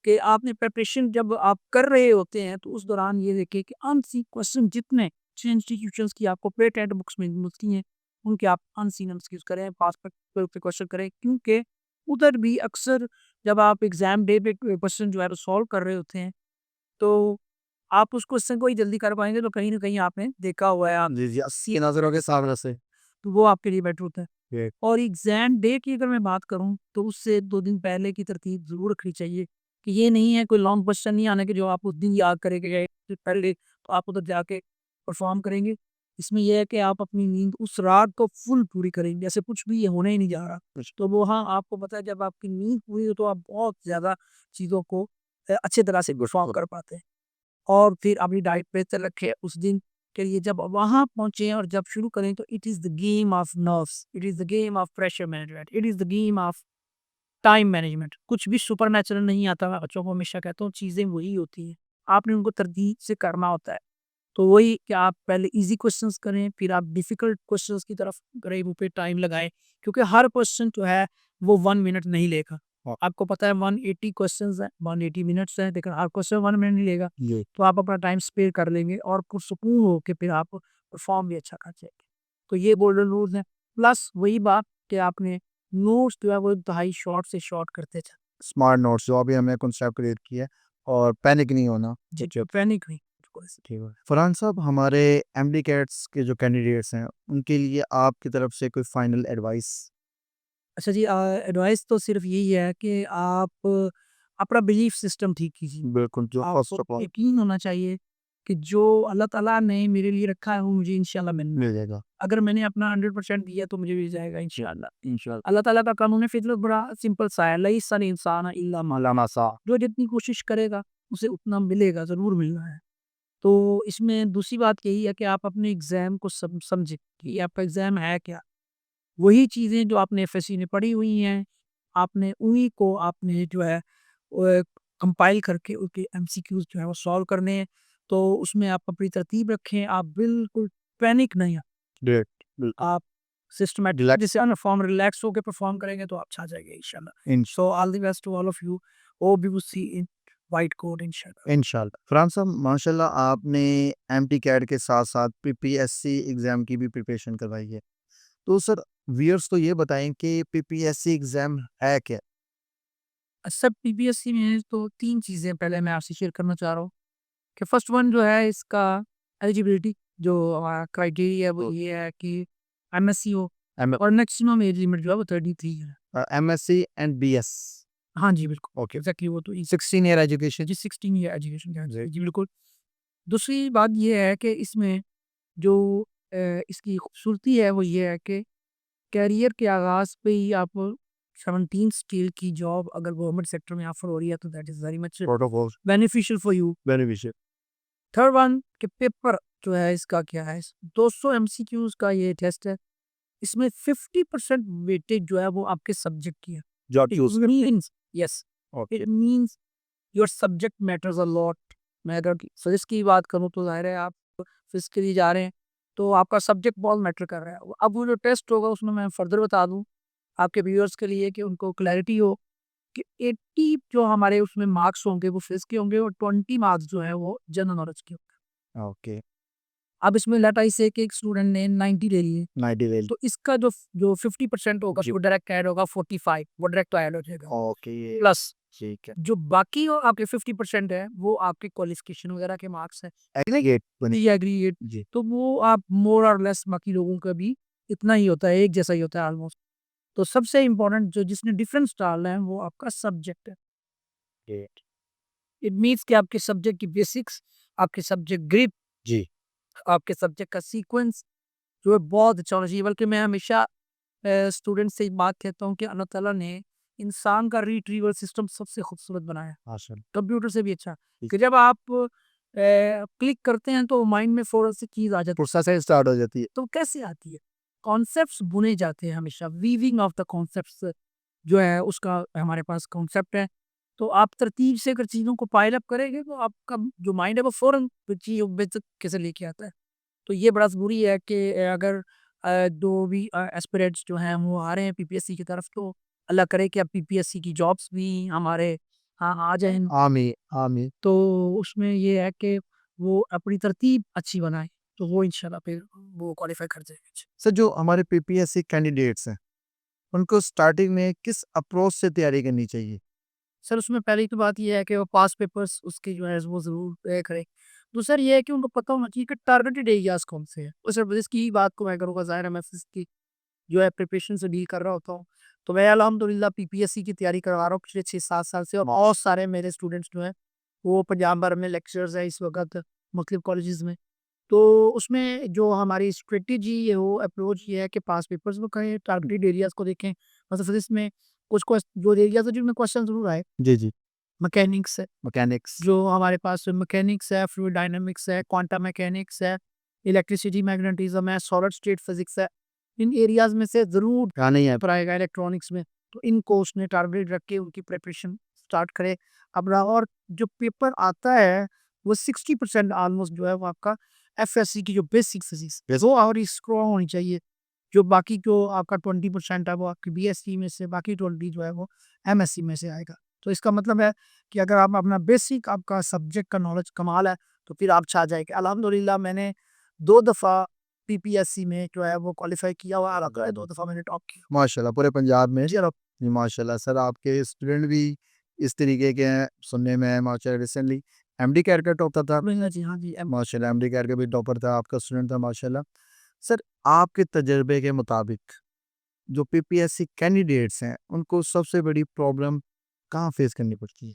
कि आपने प्रिपरेशन जब आप कर रहे होते हैं, तो उस दौरान ये देखें कि अनसीन क्वेश्चन जितने अच्छे इंस्टीट्यूशंस की आपको पेटेंट बुक्स में मिलती हैं, उनके आप अनसीन एमसीक्यूज़ करें, पास पे क्वेश्चन करें, क्योंकि उधर भी अक्सर जब आप एग्ज़ाम डे पे क्वेश्चन जो है वो सॉल्व कर रहे होते हैं, तो आप उस क्वेश्चन को ही जल्दी कर पाएँगे, तो कहीं न कहीं आपने देखा हुआ है, आप जी जी 80 नजरों के सामने से। तो वो आपके लिए बेटर होता है। ग्रेट। और एग्ज़ाम डे की अगर मैं बात करूँ, तो उससे 2 दिन पहले की तरतीब ज़रूर रखनी चाहिए कि ये नहीं है कोई लॉन्ग क्वेश्चन नहीं आने के जो आप उस दिन याद करके गए थे पहले, तो आप उधर जाके परफ़ॉर्म करेंगे। इसमें ये है कि आप अपनी नींद उस रात को फुल पूरी करेंगे, जैसे कुछ भी ये होने ही नहीं जा रहा। कुछ तो वो हाँ, आपको पता है जब आपकी नींद पूरी हो तो आप बहुत ज़्यादा चीज़ों को अच्छे तरह से परफ़ॉर्म कर पाते हैं। और फिर अपनी डाइट पे तय रखें उस दिन के लिए जब वहाँ पहुँचे और जब शुरू करें तो it is the game of nerves, it is the game of pressure management, it is the game of time management. कुछ भी सुपरनैचुरल नहीं आता, मैं बच्चों को हमेशा कहता हूँ चीज़ें वही होती हैं, आपने उनको तरतीब से करना होता है। तो वही कि आप पहले ईज़ी क्वेश्चंस करें, फिर आप डिफ़िकल्ट क्वेश्चंस की तरफ करें, वो पे टाइम लगाएँ, क्योंकि हर क्वेश्चन जो है वो 1 मिनट नहीं लेगा। हाँ। आपको पता है 180 क्वेश्चंस हैं, 180 मिनट्स हैं, लेकिन हर क्वेश्चन 1 मिनट नहीं लेगा। ये तो आप अपना टाइम स्पेयर कर लेंगे और पुरसुकून हो के फिर आप परफॉर्म भी अच्छा कर जाएंगे। तो ये गोल्डन रूल्स हैं। प्लस वही बात कि आपने नोट्स जो है वो इंतहाई शॉर्ट से शॉर्ट करते जाए। स्मार्ट नोट्स जो अभी हमने कॉन्सेप्ट क्रिएट किया है और पैनिक नहीं होना। जी, पैनिक नहीं। ठीक है फरहान साहब, हमारे एमडी कैट्स के जो कैंडिडेट्स हैं उनके लिए आपकी तरफ से कोई फाइनल एडवाइस? अच्छा जी, एडवाइस तो सिर्फ यही है कि आप अपना बिलीफ सिस्टम ठीक कीजिए। बिल्कुल, जो फर्स्ट आपको ऑफ ऑल यकीन होना चाहिए कि जो अल्लाह ताला ने मेरे लिए रखा है वो मुझे इंशाल्लाह मिलना है। मिल जाएगा। अगर मैंने अपना 100% दिया तो मुझे मिल जाएगा इंशाल्लाह। इंशाल्लाह। अल्लाह ताला का कानून फितरत बड़ा सिंपल सा है, लैसल इंसान इल्ला मा मौलाना सा। जो जितनी कोशिश करेगा उसे उतना मिलेगा, ज़रूर मिलना है। तो इसमें दूसरी बात यही है कि आप अपने एग्ज़ाम को समझें कि ये आपका एग्ज़ाम है क्या? वही चीज़ें जो आपने एफएससी में पढ़ी हुई हैं, आपने उन्हीं को आपने जो है कंपाइल करके उसके एमसीक्यूज़ जो है वो सॉल्व करने हैं। तो उसमें आप अपनी तरतीब रखें, आप बिल्कुल पैनिक नहीं ग्रेट। बिल्कुल। आप सिस्टमैटिक रिलैक्स। जैसे परफॉर्म रिलैक्स होके परफॉर्म करेंगे तो आप छा जाएँगे इंशाल्लाह। In so all the best to all of you. Hope you will see in white coat इंशाल्लाह। इंशाल्लाह। फरहान साहब, माशाल्लाह आपने एमटी कैट के साथ-साथ पीपीएससी एग्ज़ाम की भी प्रिपरेशन करवाई है। तो सर व्यूअर्स को ये बताएँ कि पीपीएससी एग्ज़ाम है क्या? अच्छा, पीपीएससी में तो 3 चीज़ें पहले मैं आपसे शेयर करना चाह रहा हूँ कि फर्स्ट वन जो है इसका एलिजिबिलिटी जो हमारा क्राइटेरिया है वो ये है कि एमएससी हो एम और मैक्सिमम एज लिमिट जो है वो 33 है। MSc and BS. हाँ जी, बिल्कुल। ओके। एग्ज़ैक्टली वो तो 16 ईयर एजुकेशन। जी 16 ईयर एजुकेशन का जी। जी, बिल्कुल। दूसरी बात ये है कि इसमें जो इसकी खूबसूरती है वो ये है कि करियर के आगाज़ पे ही आप 17 स्केल की जॉब अगर गवर्नमेंट सेक्टर में ऑफ़र हो रही है तो that is very much protocol beneficial for you. Beneficial. Third one कि पेपर जो है इसका क्या है, 200 एमसीक्यूज़ का ये टेस्ट है। इसमें 50% वेटेज जो है वो आपके सब्जेक्ट की है। Job it use. Means yes, okay. It means your subject matters a lot. मैं अगर फिज़िक्स की बात करूँ तो ज़ाहिर है आप फिज़िक्स के लिए जा रहे हैं, तो आपका सब्जेक्ट बहुत मैटर कर रहा है। अब वो जो टेस्ट होगा उसमें मैं फर्दर बता दूँ आपके व्यूअर्स के लिए कि उनको क्लैरिटी हो कि 80 जो हमारे उसमें मार्क्स होंगे वो फिज़िक्स के होंगे और 20 मार्क्स जो है वो जनरल नॉलेज के होंगे। ओके। अब इसमें लेट अस से कि एक स्टूडेंट ने 90 ले लिए, 90 वेल। तो इसका जो 50% होगा जी। वो डायरेक्ट ऐड होगा 45, वो डायरेक्ट ऐड हो जाएगा। ओके। प्लस ठीक है। जो बाकी हो आपके 50% है वो आपके क्वालिफिकेशन वगैरह के मार्क्स हैं। एग्रीगेट बनी। ये एग्रीगेट, जी। तो वो आप मोर और लेस बाकी लोगों का भी इतना ही होता है, एक जैसा ही होता है ऑलमोस्ट। तो सबसे इम्पोर्टेंट जो जिसने डिफरेंस डालना है वो आपका सब्जेक्ट है। ग्रेट। इट मीन्स कि आपके सब्जेक्ट की बेसिक्स, आपके सब्जेक्ट ग्रिप, जी। आपके सब्जेक्ट का सीक्वेंस जो है बहुत अच्छा होना चाहिए। बल्कि मैं हमेशा स्टूडेंट से एक बात कहता हूँ कि अल्लाह ताला ने इंसान का रिट्रीवल सिस्टम सबसे खूबसूरत बनाया, माशाल्लाह। कंप्यूटर से भी अच्छा। जी। कि जब आप क्लिक करते हैं तो माइंड में फ़ौरन से चीज़ आ जाती है। प्रोसेसिंग स्टार्ट हो जाती है। तो कैसे आती है? कॉन्सेप्ट्स बुने जाते हैं हमेशा, वीविंग ऑफ द कॉन्सेप्ट्स जो है उसका हमारे पास कॉन्सेप्ट है। तो आप तरतीब से अगर चीज़ों को पाइल अप करेंगे तो आपका जो माइंड है वो फ़ौरन चीज़ों बेतुके से लेके आता है। तो ये बड़ा ज़रूरी है कि अगर जो भी एस्पिरेंट्स जो हैं वो आ रहे हैं पीपीएससी की तरफ, तो अल्लाह करे कि अब पीपीएससी की जॉब्स भी हमारे हाँ आ जाएँ। आमीन, आमीन। तो उसमें ये है कि वो अपनी तरतीब अच्छी बनाएँ, तो वो इंशाल्लाह फिर वो क्वालीफ़ाई कर जाएँगे। सर जो हमारे पीपीएससी कैंडिडेट्स हैं, उनको स्टार्टिंग में किस अप्रोच से तैयारी करनी चाहिए? सर उसमें पहली तो बात ये है कि वो पास पेपर्स उसके जो है वो ज़रूर करें। दूसरा ये है कि उनको पता होना चाहिए कि टारगेटेड एरियाज़ कौन से हैं। और सर इसकी बात को मैं करूँगा, ज़ाहिर है मैं फिज़िक्स की जो है प्रिपरेशन से डील कर रहा होता हूँ। तो मैं अल्हम्दुलिल्लाह पीपीएससी की तैयारी करवा रहा हूँ पिछले 6-7 साल से, और बहुत सारे मेरे स्टूडेंट्स जो हैं वो पंजाब भर में लेक्चरर्स हैं इस वक़्त मुख्तलिफ कॉलेजेस में। तो उसमें जो हमारी स्ट्रेटेजी है वो अप्रोच ये है कि पास पेपर्स को करें, टारगेटेड एरियाज़ को देखें। मतलब फिज़िक्स में कुछ जो एरियाज़ हैं जिनमें क्वेश्चन ज़रूर आए, जी, जी। मैकेनिक्स है, मैकेनिक्स। जो हमारे पास मैकेनिक्स है, फ्लूइड डायनामिक्स है, क्वांटम मैकेनिक्स है, इलेक्ट्रिसिटी मैग्नेटिज्म है, सॉलिड स्टेट फिजिक्स है। इन एरियाज़ में से ज़रूर आना ही है। पेपर आएगा इलेक्ट्रॉनिक्स में। तो इनको उसने टारगेट रख के उनकी प्रिपरेशन स्टार्ट करे अपना। और जो पेपर आता है वो 60% ऑलमोस्ट जो है वो आपका एफएससी की जो बेसिक फिजिक्स Yes. वो और स्ट्रॉन्ग होनी चाहिए। जो बाकी जो आपका 20% है वो आपकी बीएससी में से, बाकी 20 जो है वो एमएससी में से आएगा। तो इसका मतलब है कि अगर आप अपना बेसिक आपका सब्जेक्ट का नॉलेज कमाल है तो फिर आप छा जाएंगे। अल्हम्दुलिल्लाह मैंने 2 दफ़ा पीपीएससी में जो है वो क्वालीफाई किया हुआ है, 2 दफ़ा मैंने टॉप किया। माशाल्लाह पूरे पंजाब में। जी अल जी, माशाल्लाह सर आपके स्टूडेंट भी इस तरीके के हैं, सुनने में है माशाल्लाह रिसेंटली एमडी कैट का टॉपर था। जी, हाँ जी, माशाल्लाह एमडी कैट का भी टॉपर था, आपका स्टूडेंट था माशाल्लाह। सर आपके तजुर्बे के मुताबिक जो पीपीएससी कैंडिडेट्स हैं, उनको सबसे बड़ी प्रॉब्लम कहाँ फेस करनी पड़ती है?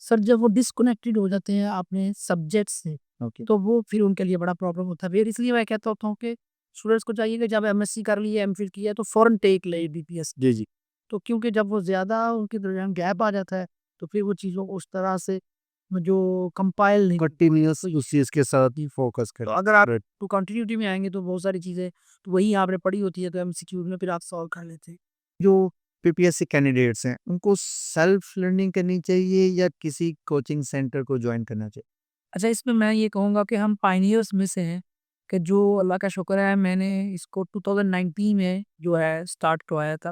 सर जब वो डिस्कनेक्टेड हो जाते हैं अपने सब्जेक्ट से, ओके। तो वो फिर उनके लिए बड़ा प्रॉब्लम होता है। फिर इसलिए मैं कहता होता हूँ कि स्टूडेंट्स को चाहिए कि जब एमएससी कर ली है, एमफिल किया है तो फ़ौरन टेक ले बीपीएस। जी, जी। तो क्योंकि जब वो ज़्यादा उनके दरमियान गैप आ जाता है, तो फिर वो चीज़ों को उस तरह से जो कंपाइल नहीं कंटिन्यूअस उस चीज़ के साथ ही फोकस तो करें। अगर आप राइट। तो कंटिन्यूटी में आएँगे तो बहुत सारी चीज़ें तो वही आपने पढ़ी होती है तो एमसीक्यूज़ में फिर आप सॉल्व कर लेते हैं। जो पीपीएससी कैंडिडेट्स हैं, उनको सेल्फ लर्निंग करनी चाहिए या किसी कोचिंग सेंटर को जॉइन करना चाहिए? अच्छा, इसमें मैं ये कहूँगा कि हम पायनियर्स में से हैं, कि जो अल्लाह का शुक्र है मैंने इसको 2019 में जो है स्टार्ट करवाया था।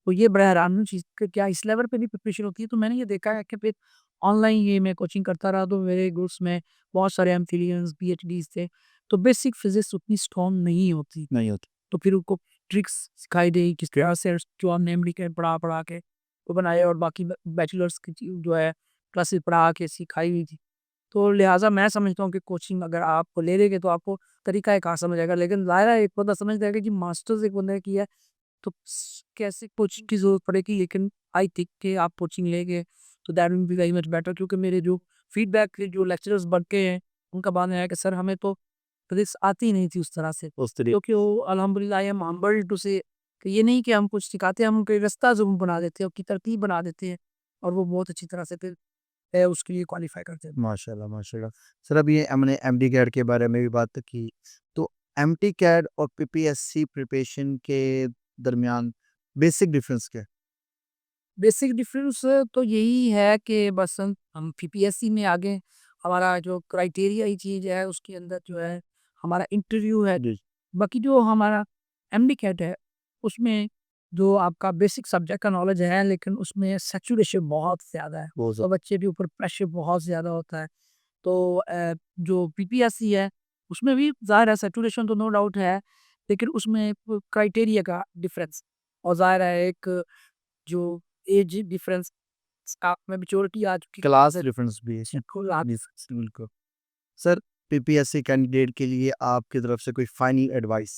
तो ये बड़ा हैरान चीज़ कि क्या इस लेवल पे भी प्रिपरेशन होती है? तो मैंने ये देखा है कि फिर ऑनलाइन ये मैं कोचिंग करता रहा तो मेरे ग्रुप्स में बहुत सारे एमफिलियंस, पीएचडीज़ थे। तो बेसिक फिज़िक्स उतनी स्ट्रॉन्ग नहीं होती। नहीं होती। तो फिर उनको ट्रिक्स सिखाई गई किस तरह से जो हमने अमेरिकन पढ़ा के वो बनाए, और बाकी बैचलर्स की जो है क्लासेस पढ़ा के सिखाई हुई थी। तो लिहाजा मैं समझता हूँ कि कोचिंग अगर आप ले लेंगे तो आपको तरीका एक समझ आएगा, लेकिन ज़ाहिर है एक बंदा समझ जाएगा कि मास्टर्स एक बंदे ने किया है तो कैसे कोचिंग की जरूरत पड़ेगी। लेकिन आई थिंक कि आप कोचिंग लेंगे तो that will be very much better, क्योंकि मेरे जो फीडबैक जो लेक्चरर्स बढ़ के हैं उनका मानना है कि सर हमें तो फिजिक्स आती ही नहीं थी उस तरह से, उस तरीके क्योंकि वो अल्हम्दुलिल्लाह आई एम हम्बल्ड टू से कि ये नहीं कि हम कुछ सिखाते हैं, हम कोई रास्ता ज़रूर बना देते हैं, उसकी तरतीब बना देते हैं और वो बहुत अच्छी तरह से फिर उसके लिए क्वालिफाई करते हैं। माशाल्लाह, माशाल्लाह। सर अब ये हमने एमडी कैट के बारे में भी बात की, तो एमडी कैट और पीपीएससी प्रिपरेशन के दरमियान बेसिक डिफरेंस क्या है? बेसिक डिफरेंस तो यही है कि बस हम पीपीएससी में आगे हमारा जो क्राइटेरिया ही चीज़ है उसके अंदर जो है हमारा इंटरव्यू है। जी। बाकी जो हमारा एमडी कैट है उसमें जो आपका बेसिक सब्जेक्ट का नॉलेज है, लेकिन उसमें सैचुरेशन बहुत ज़्यादा है, बहुत तो ज़्यादा। बच्चे के ऊपर प्रेशर बहुत ज़्यादा होता है। तो जो पीपीएससी है उसमें भी ज़ाहिर है सैचुरेशन तो नो डाउट है, लेकिन उसमें क्राइटेरिया का डिफरेंस और ज़ाहिर है एक जो एज डिफरेंस आप में मैच्योरिटी आ चुकी क्लास डिफरेंस भी है। बिल्कुल आप जी, बिल्कुल। सर पीपीएससी कैंडिडेट के लिए आपकी तरफ से कोई फाइनल एडवाइस?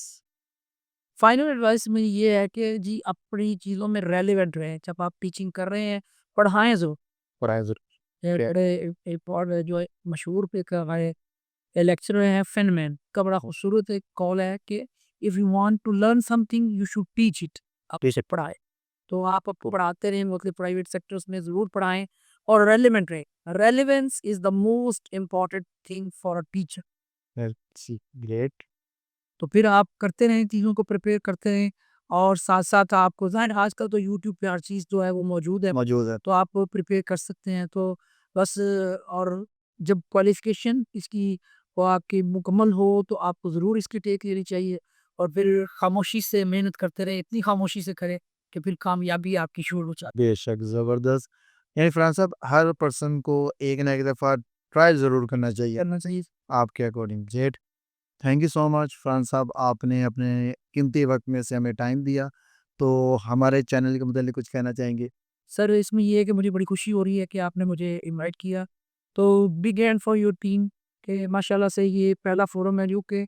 फाइनल एडवाइस मेरी ये है कि जी अपनी चीज़ों में रेलेवेंट रहें। जब आप टीचिंग कर रहे हैं पढ़ाएँ ज़रूर। पढ़ाएँ ज़रूर। ये क्या? बड़े एक और जो है मशहूर एक हमारे लेक्चरर हैं फेनमैन का बड़ा खूबसूरत एक कॉल है कि if you want to learn something you should teach it. आप बेशक पढ़ाएँ। तो आप आपको पढ़ाते रहें, मतलब प्राइवेट सेक्टर्स में ज़रूर पढ़ाएँ और रेलेवेंट रहें। Relevance is the most important thing for a teacher. Great. तो फिर आप करते रहें, चीज़ों को प्रिपेयर करते रहें और साथ-साथ आपको ज़ाहिर है आजकल तो यूट्यूब पे हर चीज़ जो है वो मौजूद है, मौजूद है। तो आप प्रिपेयर कर सकते हैं। तो बस और जब क्वालिफ़िकेशन इसकी वो आपकी मुकम्मल हो तो आपको ज़रूर इसकी टेक लेनी चाहिए और फिर खामोशी से मेहनत करते रहें, इतनी खामोशी से करें कि फिर कामयाबी आपकी शुरू हो जाए। बेशक, ज़बरदस्त। यानी फरहान साहब, हर पर्सन को एक ना एक दफ़ा ट्राई ज़रूर करना चाहिए, करना चाहिए। आपके according. Great. Thank you so much Farhan साहब, आपने अपने कीमती वक़्त में से हमें टाइम दिया। तो हमारे चैनल के मुतालिक कुछ कहना चाहेंगे? सर इसमें ये है कि मुझे बड़ी खुशी हो रही है कि आपने मुझे इनवाइट किया। तो big hand for your team कि माशाल्लाह से ये पहला फोरम है जो कि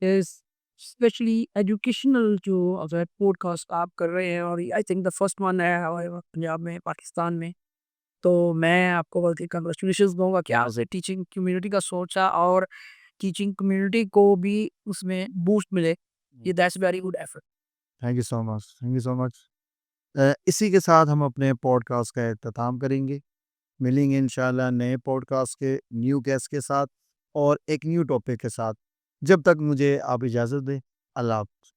इस स्पेशली एजुकेशनल जो अगर पॉडकास्ट आप कर रहे हैं और I think the first one है हमारे पंजाब में, पाकिस्तान में। तो मैं आपको बल्कि कांग्रेचुलेशंस दूँगा कि आपसे टीचिंग कम्युनिटी का सोचा और टीचिंग कम्युनिटी को भी उसमें बूस्ट मिले। ये that's very good effort. Thank you so much, thank you so much. इसी के साथ हम अपने पॉडकास्ट का इख्तिताम करेंगे। मिलेंगे इंशाल्लाह नए पॉडकास्ट के न्यू गेस्ट के साथ और एक न्यू टॉपिक के साथ। जब तक मुझे आप इजाज़त दें। अल्लाह हाफ़िज़।